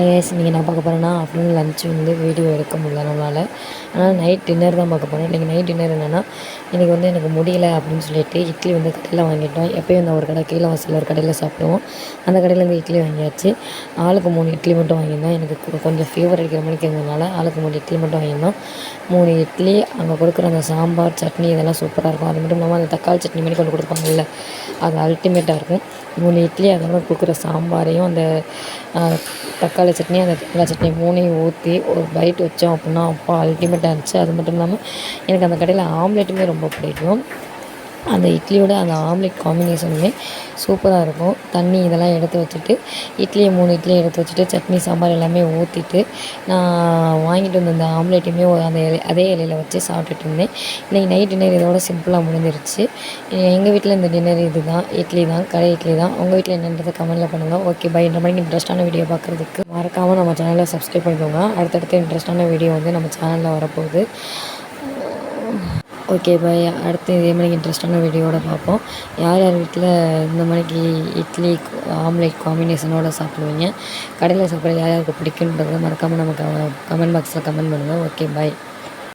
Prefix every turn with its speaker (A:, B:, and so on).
A: இன்றைக்கி நான் பார்க்க போகிறேன்னா ஆஃப்டர்நூன் லன்ச் வந்து வீடியோ எடுக்க முடியல நம்மளால். ஆனால் நைட் டின்னர் தான் பார்க்க போகிறோம். இன்றைக்கி நைட் டின்னர் என்னென்னா, இன்றைக்கி வந்து எனக்கு முடியல அப்படின்னு சொல்லிட்டு இட்லி வந்து கடையில் வாங்கிட்டோம். எப்போயும் இந்த ஒரு கடை கீழே வாசலில் ஒரு கடையில் சாப்பிடுவோம். அந்த கடையிலேருந்து இட்லி வாங்கியாச்சு. ஆளுக்கு 3 இட்லி மட்டும் வாங்கியிருந்தோம். எனக்கு கொஞ்சம் ஃபீவர் அடிக்கிற மணிக்கு இருந்ததுனால ஆளுக்கு 3 இட்லி மட்டும் வாங்கியிருந்தோம். 3 இட்லி, அங்கே கொடுக்குற அந்த சாம்பார் சட்னி இதெல்லாம் சூப்பராக இருக்கும். அது மட்டும் இல்லாமல் அந்த தக்காளி சட்னி மாதிரி கொண்டு கொடுப்பாங்கல்ல, அது அல்டிமேட்டாக இருக்கும். 3 இட்லி, அதோட கொடுக்குற சாம்பாரையும் அந்த தக்காளி சட்னி, அந்த தேங்காய் சட்னி 3யும் ஊற்றி ஒரு பைட் வச்சோம் அப்படின்னா அப்பா அல்டிமேட்டாக இருந்துச்சு. அது மட்டும் இல்லாமல் எனக்கு அந்த கடையில் ஆம்லெட்டுமே ரொம்ப பிடிக்கும். அந்த இட்லியோட அந்த ஆம்லெட் காம்பினேஷனுமே சூப்பராக இருக்கும். தண்ணி இதெல்லாம் எடுத்து வச்சுட்டு இட்லியை 3 இட்லியை எடுத்து வச்சுட்டு சட்னி சாம்பார் எல்லாமே ஊற்றிட்டு நான் வாங்கிட்டு வந்த அந்த ஆம்லெட்டையுமே அந்த அதே இலையில் வச்சு சாப்பிட்டுட்டு இருந்தேன். இன்றைக்கி நைட் டின்னர் இதோட சிம்பிளாக முடிஞ்சிருச்சு. எங்கள் வீட்டில் இந்த டின்னர் இது தான், இட்லி தான், கடை இட்லி தான். உங்கள் வீட்டில் என்னன்றதை கமெண்ட்டில் பண்ணுங்கள். Okay bye. இந்த மாதிரி இன்ட்ரெஸ்ட்டான வீடியோ பார்க்குறதுக்கு மறக்காமல் நம்ம சேனலை சப்ஸ்கிரைப் பண்ணிக்கோங்க. அடுத்தடுத்து இன்ட்ரெஸ்ட்டான வீடியோ வந்து நம்ம சேனலில் வரப்போகுது. Okay bye. அடுத்து இதே மாதிரி இன்ட்ரெஸ்ட்டான வீடியோவோட பார்ப்போம். யார் யார் வீட்டில் இந்த மாதிரிக்கு இட்லி ஆம்லேட் காம்பினேஷனோட சாப்பிடுவீங்க, கடையில் சாப்பிட்ற யார் யாருக்கு பிடிக்குன்றதை மறக்காமல் நமக்கு கமெண்ட் பாக்ஸில் கமெண்ட் பண்ணுங்கள். Okay bye.